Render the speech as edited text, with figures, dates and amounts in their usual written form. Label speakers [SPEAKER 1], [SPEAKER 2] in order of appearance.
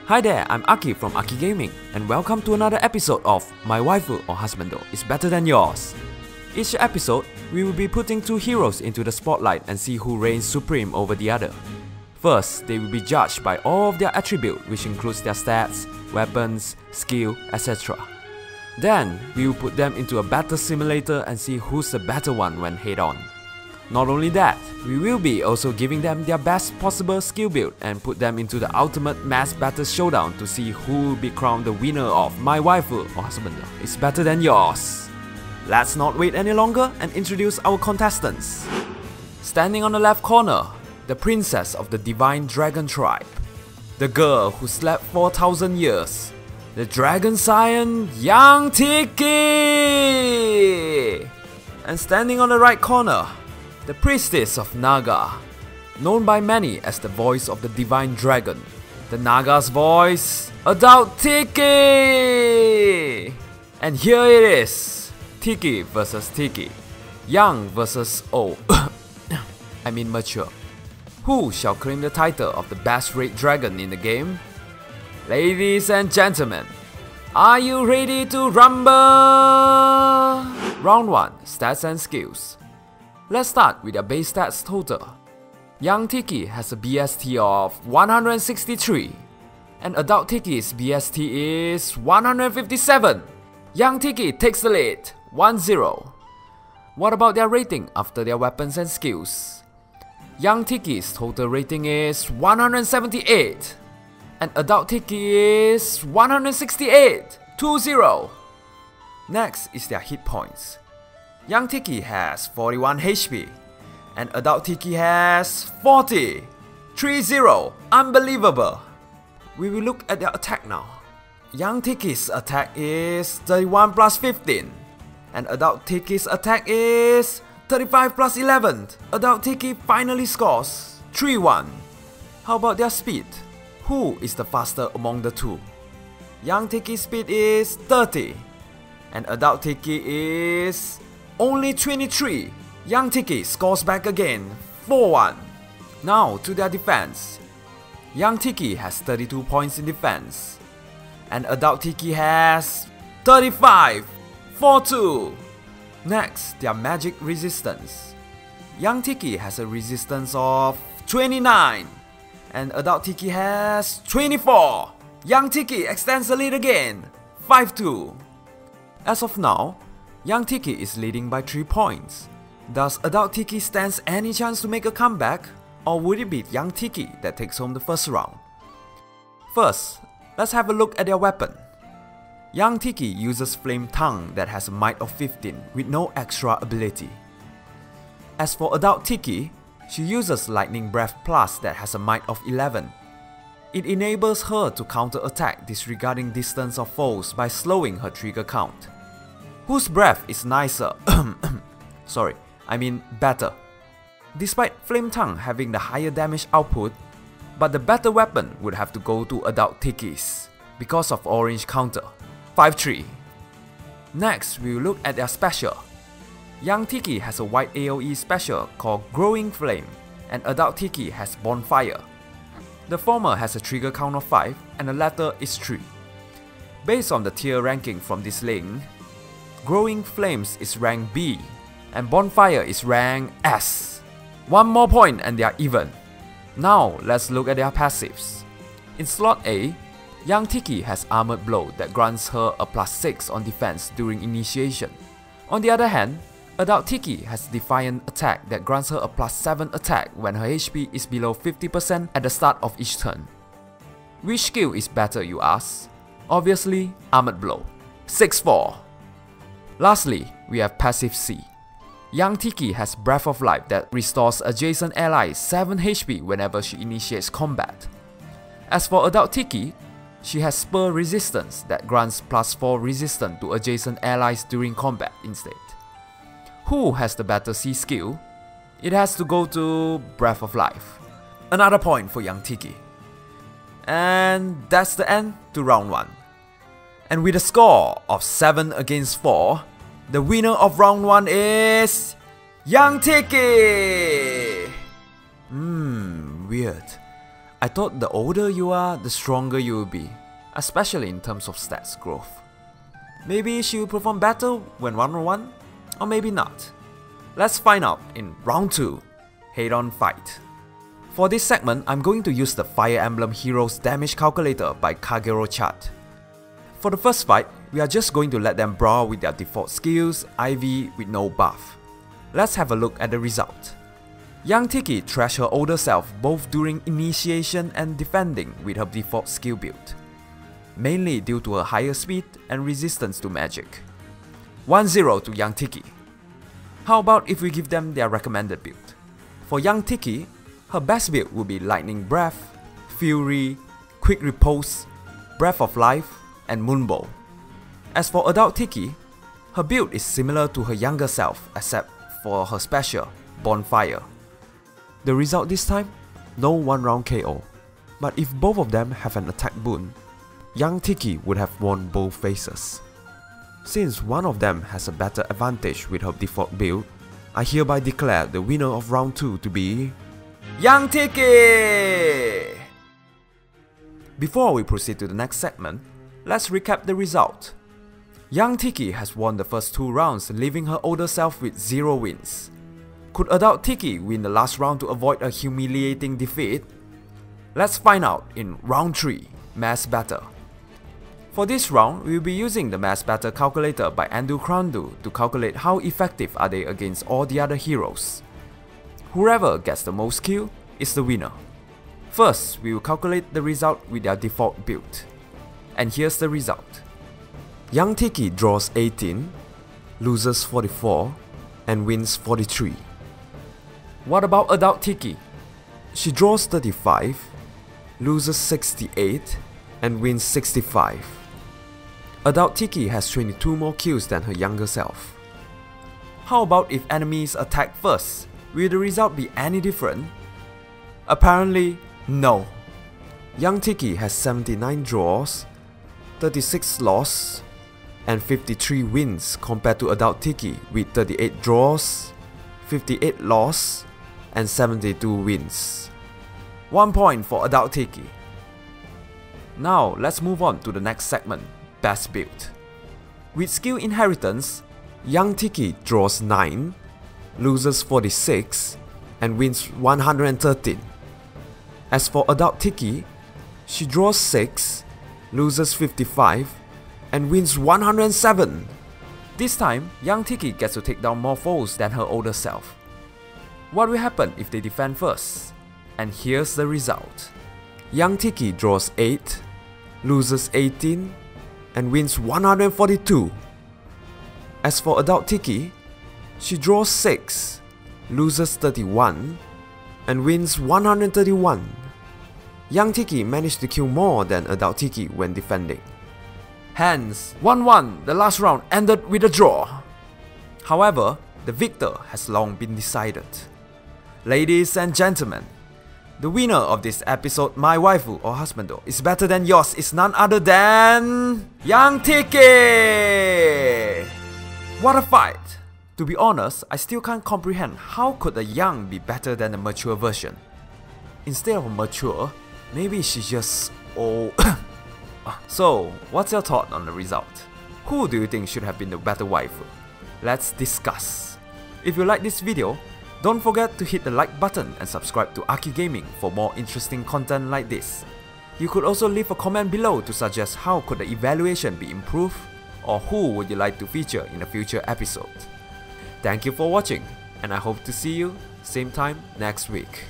[SPEAKER 1] Hi there, I'm Aki from Aki Gaming, and welcome to another episode of My Waifu or Husbando is Better Than Yours. Each episode, we will be putting two heroes into the spotlight and see who reigns supreme over the other. First, they will be judged by all of their attributes, which includes their stats, weapons, skill, etc. Then, we will put them into a battle simulator and see who's the better one when head-on. Not only that, we will be also giving them their best possible skill build and put them into the ultimate mass battle showdown to see who will be crowned the winner of My Waifu or Husbando is Better Than Yours. Let's not wait any longer and introduce our contestants. Standing on the left corner, the princess of the Divine Dragon Tribe, the girl who slept 4,000 years, the Dragon Scion Young Tiki! And standing on the right corner, the priestess of Naga, known by many as the voice of the Divine Dragon, the Naga's voice, Adult Tiki! And here it is, Tiki vs Tiki, young vs old, I mean mature. Who shall claim the title of the best red dragon in the game? Ladies and gentlemen, are you ready to rumble? Round 1, Stats and Skills. Let's start with their base stats total. Young Tiki has a BST of 163, and Adult Tiki's BST is 157. Young Tiki takes the lead, 1-0. What about their rating after their weapons and skills? Young Tiki's total rating is 178, and Adult Tiki is 168, 2-0. Next is their hit points. Young Tiki has 41 HP, and Adult Tiki has 40, 3-0, unbelievable. We will look at their attack now. Young Tiki's attack is 31 plus 15, and Adult Tiki's attack is 35 plus 11. Adult Tiki finally scores 3-1. How about their speed? Who is the faster among the two? Young Tiki's speed is 30, and Adult Tiki is only 23. Young Tiki scores back again, 4-1. Now to their defense. Young Tiki has 32 points in defense, and Adult Tiki has 35, 4-2. Next, their magic resistance. Young Tiki has a resistance of 29, and Adult Tiki has 24. Young Tiki extends the lead again, 5-2. As of now, Young Tiki is leading by 3 points. Does Adult Tiki stand any chance to make a comeback, or would it be Young Tiki that takes home the first round? First, let's have a look at their weapon. Young Tiki uses Flame Tongue that has a might of 15 with no extra ability. As for Adult Tiki, she uses Lightning Breath Plus that has a might of 11. It enables her to counter-attack disregarding distance of foes by slowing her trigger count. Whose breath is nicer? Better. Despite Flame Tongue having the higher damage output, but the better weapon would have to go to Adult Tiki's because of orange counter, 5-3. Next, we will look at their special. Young Tiki has a white AoE special called Growing Flame, and Adult Tiki has Bonfire. The former has a trigger count of 5 and the latter is 3. Based on the tier ranking from this link, Growing Flames is rank B, and Bonfire is rank S. One more point and they are even. Now let's look at their passives. In slot A, Young Tiki has Armored Blow that grants her a +6 on defense during initiation. On the other hand, Adult Tiki has Defiant Attack that grants her a +7 attack when her HP is below 50% at the start of each turn. Which skill is better, you ask? Obviously, Armored Blow, 6-4. Lastly, we have Passive C. Young Tiki has Breath of Life that restores adjacent allies 7 HP whenever she initiates combat. As for Adult Tiki, she has Spur Resistance that grants +4 resistance to adjacent allies during combat instead. Who has the better C skill? It has to go to Breath of Life. Another point for Young Tiki. And that's the end to round 1. And with a score of 7 against 4, the winner of round 1 is Young Tiki! Weird. I thought the older you are, the stronger you will be, especially in terms of stats growth. Maybe she will perform better when one-on-one, or maybe not. Let's find out in round 2, head-on fight. For this segment, I'm going to use the Fire Emblem Heroes Damage Calculator by Kagero Chart. For the first fight, we are just going to let them brawl with their default skills, IV with no buff. Let's have a look at the result. Young Tiki trashed her older self both during initiation and defending with her default skill build, mainly due to her higher speed and resistance to magic. 1-0 to Young Tiki. How about if we give them their recommended build? For Young Tiki, her best build would be Lightning Breath, Fury, Quick Repose, Breath of Life, and Moonbow. As for Adult Tiki, her build is similar to her younger self except for her special, Bonfire. The result this time? No one-round KO. But if both of them have an attack boon, Young Tiki would have won both phases. Since one of them has a better advantage with her default build, I hereby declare the winner of round 2 to be Young Tiki! Before we proceed to the next segment, let's recap the result. Young Tiki has won the first 2 rounds, leaving her older self with 0 wins. Could Adult Tiki win the last round to avoid a humiliating defeat? Let's find out in round 3, Mass Battle. For this round, we will be using the Mass Battle calculator by Andu Krandu to calculate how effective are they against all the other heroes. Whoever gets the most kill is the winner. First, we will calculate the result with their default build. And here's the result. Young Tiki draws 18, loses 44, and wins 43. What about Adult Tiki? She draws 35, loses 68, and wins 65. Adult Tiki has 22 more kills than her younger self. How about if enemies attack first? Will the result be any different? Apparently, no. Young Tiki has 79 draws, 36 losses, and 53 wins compared to Adult Tiki with 38 draws, 58 losses, and 72 wins. 1 point for Adult Tiki. Now let's move on to the next segment, Best Build. With skill inheritance, Young Tiki draws 9, loses 46, and wins 113. As for Adult Tiki, she draws 6, loses 55, and wins 107. This time, Young Tiki gets to take down more foes than her older self. What will happen if they defend first? And here's the result. Young Tiki draws 8, loses 18, and wins 142. As for Adult Tiki, she draws 6, loses 31, and wins 131. Young Tiki managed to kill more than Adult Tiki when defending. Hence, 1-1, the last round ended with a draw. However, the victor has long been decided. Ladies and gentlemen, the winner of this episode, My Waifu or Husbando, is better than yours is none other than Young Tiki! What a fight! To be honest, I still can't comprehend how could a young be better than a mature version. Instead of mature, maybe she's just old. So, what's your thought on the result? Who do you think should have been the better waifu? Let's discuss. If you like this video, don't forget to hit the like button and subscribe to Aki Gaming for more interesting content like this. You could also leave a comment below to suggest how could the evaluation be improved, or who would you like to feature in a future episode. Thank you for watching, and I hope to see you same time next week.